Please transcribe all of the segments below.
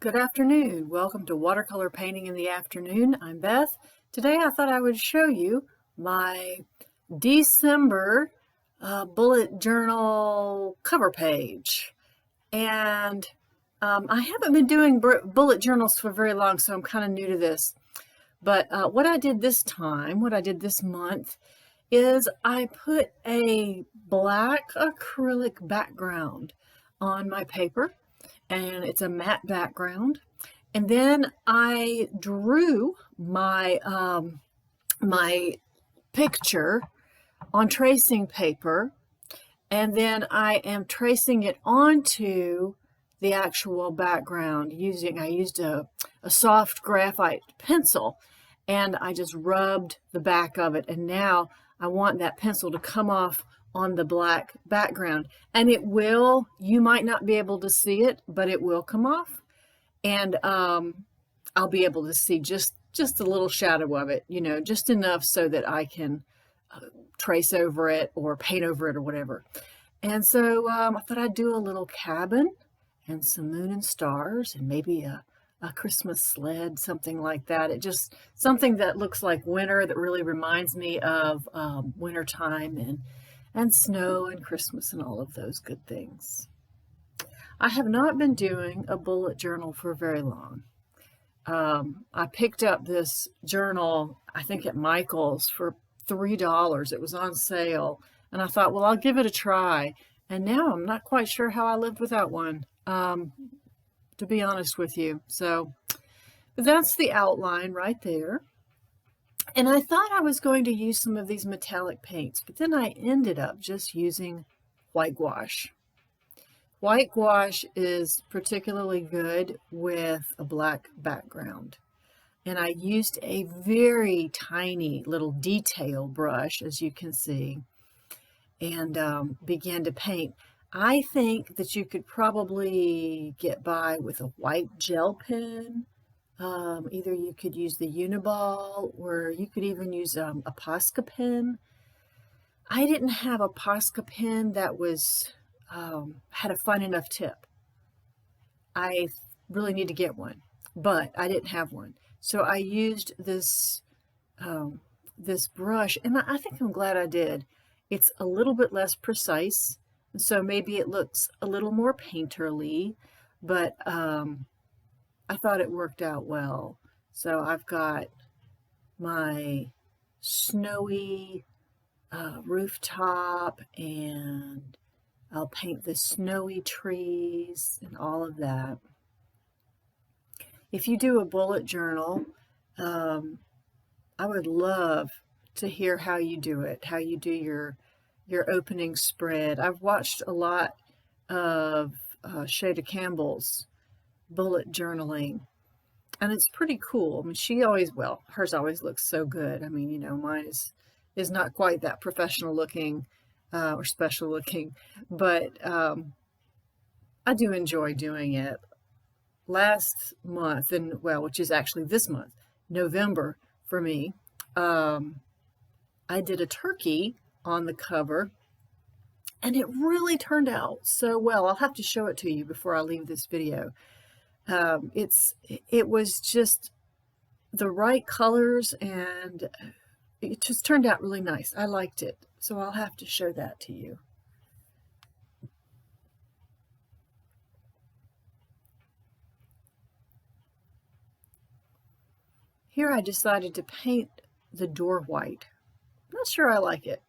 Good afternoon. Welcome to Watercolor Painting in the Afternoon. I'm Beth. Today I thought I would show you my December bullet journal cover page. And I haven't been doing bullet journals for very long, so I'm kind of new to this. But what I did this month, is I put a black acrylic background on my paper. And it's a matte background. And then I drew my my picture on tracing paper, and then I am tracing it onto the actual background I used a soft graphite pencil, and I just rubbed the back of it, and now I want that pencil to come off on the black background, and it will. You might not be able to see it, but it will come off, and I'll be able to see just a little shadow of it, just enough so that I can trace over it or paint over it or whatever. And so I thought I'd do a little cabin and some moon and stars and maybe a Christmas sled, something like that. It just something that looks like winter, that really reminds me of winter time and snow and Christmas and all of those good things. I have not been doing a bullet journal for very long. I picked up this journal, I think at Michael's, for $3. It was on sale, and I thought, well, I'll give it a try. And now I'm not quite sure how I lived without one, to be honest with you. So that's the outline right there. And I thought I was going to use some of these metallic paints, but then I ended up just using white gouache. White gouache is particularly good with a black background. And I used a very tiny little detail brush, as you can see, and began to paint. I think that you could probably get by with a white gel pen. Either you could use the Uniball, or you could even use a Posca pen. I didn't have a Posca pen that was had a fine enough tip. I really need to get one, but I didn't have one. So I used this this brush, and I think I'm glad I did. It's a little bit less precise, so maybe it looks a little more painterly, but I thought it worked out well. So I've got my snowy rooftop, and I'll paint the snowy trees and all of that. If you do a bullet journal, I would love to hear how you do it, how you do your opening spread. I've watched a lot of Shada Campbell's bullet journaling, and it's pretty cool. I mean, hers always looks so good. I mean, mine is not quite that professional looking or special looking, but I do enjoy doing it. Last month, which is actually this month, November for me, I did a turkey on the cover, and it really turned out so well. I'll have to show it to you before I leave this video. It was just the right colors, and it just turned out really nice. I liked it, so I'll have to show that to you. Here I decided to paint the door white. I'm not sure I like it.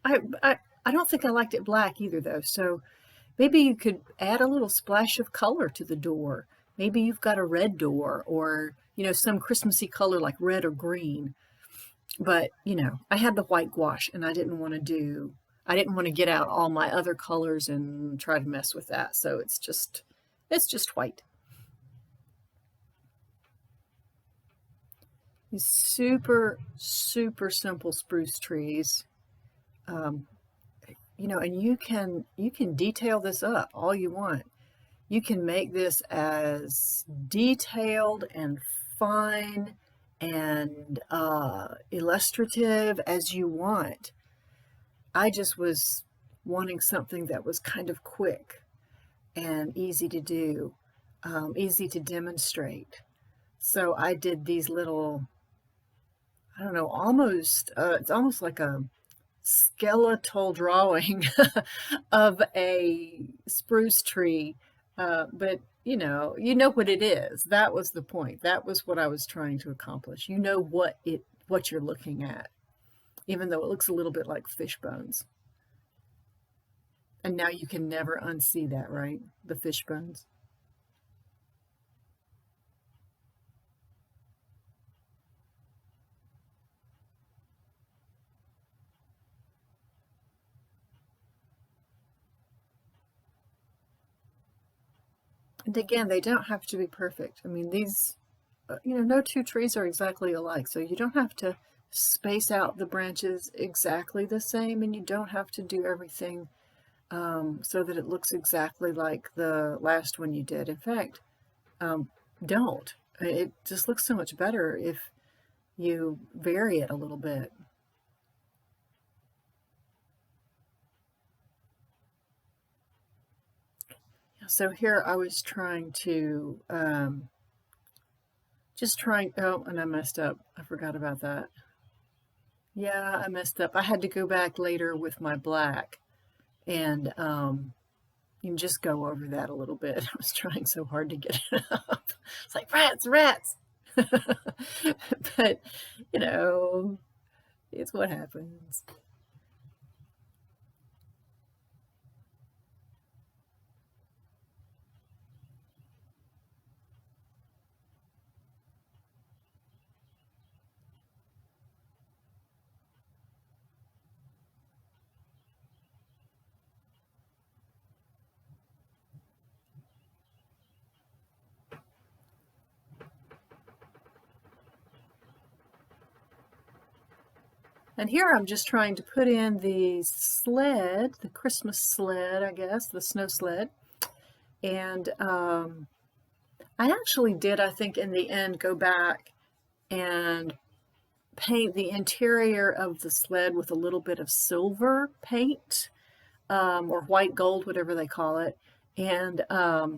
I don't think I liked it black either, though, so maybe you could add a little splash of color to the door. Maybe you've got a red door, or, some Christmassy color like red or green. But, I had the white gouache, and I didn't want to get out all my other colors and try to mess with that. So it's just white. These super, super simple spruce trees. And you can detail this up all you want. You can make this as detailed and fine and illustrative as you want. I just was wanting something that was kind of quick and easy to do. easy to demonstrate. So I did these little, I don't know, almost, it's almost like a skeletal drawing of a spruce tree. But you know what it is. That was the point. That was what I was trying to accomplish. You know what you're looking at, even though it looks a little bit like fish bones. And now you can never unsee that, right? The fish bones. And again, they don't have to be perfect. I mean, these, no two trees are exactly alike, so you don't have to space out the branches exactly the same, and you don't have to do everything so that it looks exactly like the last one you did. In fact, don't. It just looks so much better if you vary it a little bit. So here I was trying to, oh, and I messed up. I forgot about that. Yeah, I messed up. I had to go back later with my black and you can just go over that a little bit. I was trying so hard to get it up. It's like rats, rats. But, it's what happens. And here I'm just trying to put in the sled, the Christmas sled, I guess, the snow sled. And I actually did, I think, in the end, go back and paint the interior of the sled with a little bit of silver paint, or white gold, whatever they call it. And I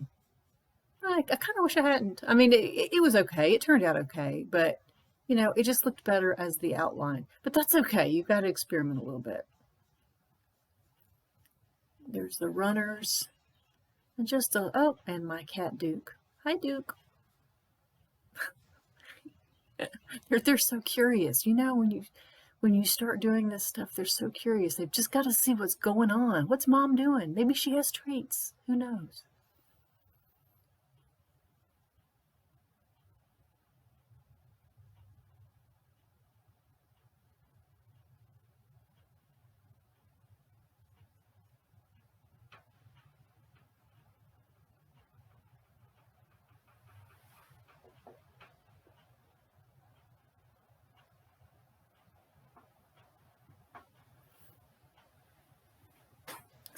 kind of wish I hadn't. I mean, it was okay. It turned out okay, but it just looked better as the outline. But that's okay. You've got to experiment a little bit. There's the runners. And just and my cat Duke. Hi, Duke. They're so curious. When you start doing this stuff, they're so curious. They've just got to see what's going on. What's mom doing? Maybe she has treats. Who knows?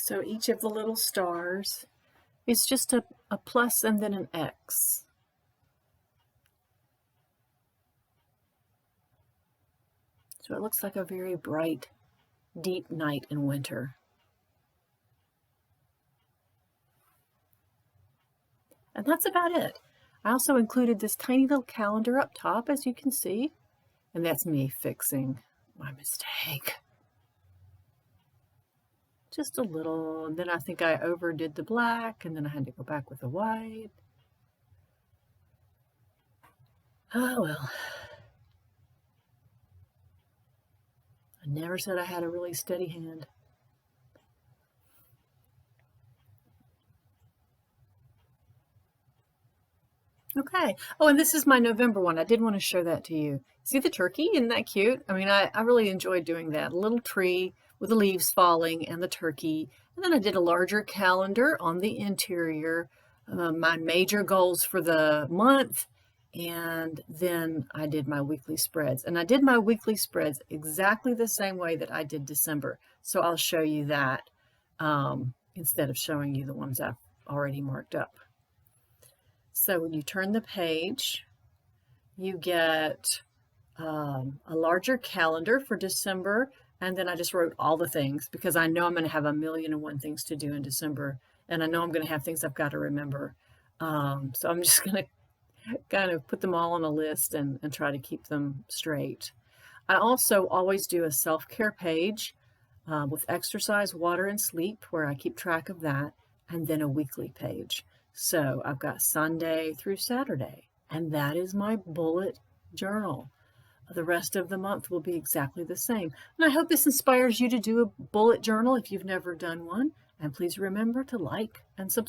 So each of the little stars is just a plus and then an X. So it looks like a very bright, deep night in winter. And that's about it. I also included this tiny little calendar up top, as you can see. And that's me fixing my mistake. Just a little, and then I think I overdid the black, and then I had to go back with the white. Oh well. I never said I had a really steady hand. Okay. Oh, and this is my November one. I did want to show that to you. See the turkey? Isn't that cute? I mean, I really enjoyed doing that. A little tree with the leaves falling and the turkey. And then I did a larger calendar on the interior, my major goals for the month, and then I did my weekly spreads. And I did my weekly spreads exactly the same way that I did December. So I'll show you that instead of showing you the ones I've already marked up. So when you turn the page, you get a larger calendar for December. And then I just wrote all the things because I know I'm going to have 1,000,001 things to do in December. And I know I'm going to have things I've got to remember. So I'm just going to kind of put them all on a list and try to keep them straight. I also always do a self-care page with exercise, water, and sleep, where I keep track of that, and then a weekly page. So I've got Sunday through Saturday, and that is my bullet journal. The rest of the month will be exactly the same. And I hope this inspires you to do a bullet journal if you've never done one. And please remember to like and subscribe.